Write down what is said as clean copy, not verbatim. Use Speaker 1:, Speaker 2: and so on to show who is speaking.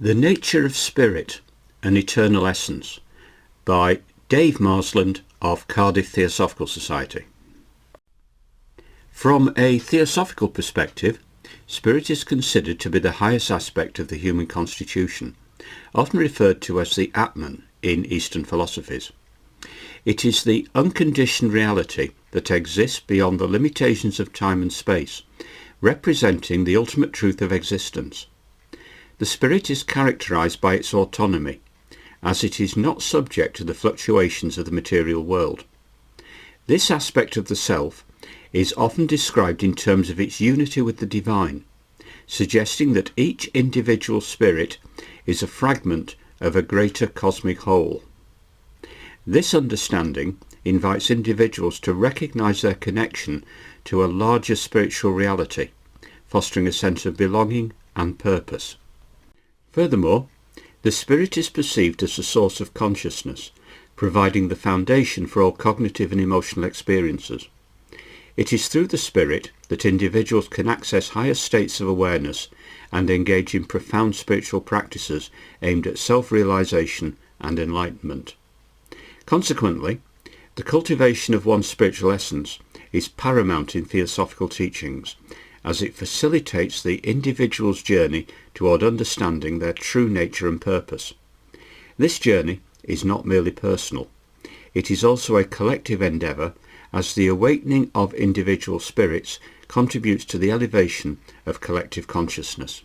Speaker 1: The Nature of Spirit, an Eternal Essence by Dave Marsland of Cardiff Theosophical Society. From a theosophical perspective, spirit is considered to be the highest aspect of the human constitution, often referred to as the Atman in Eastern philosophies. It is the unconditioned reality that exists beyond the limitations of time and space, representing the ultimate truth of existence. The spirit is characterized by its autonomy, as it is not subject to the fluctuations of the material world. This aspect of the self is often described in terms of its unity with the divine, suggesting that each individual spirit is a fragment of a greater cosmic whole. This understanding invites individuals to recognize their connection to a larger spiritual reality, fostering a sense of belonging and purpose. Furthermore, the spirit is perceived as a source of consciousness, providing the foundation for all cognitive and emotional experiences. It is through the spirit that individuals can access higher states of awareness and engage in profound spiritual practices aimed at self-realization and enlightenment. Consequently, the cultivation of one's spiritual essence is paramount in theosophical teachings, as it facilitates the individual's journey toward understanding their true nature and purpose. This journey is not merely personal. It is also a collective endeavour, as the awakening of individual spirits contributes to the elevation of collective consciousness.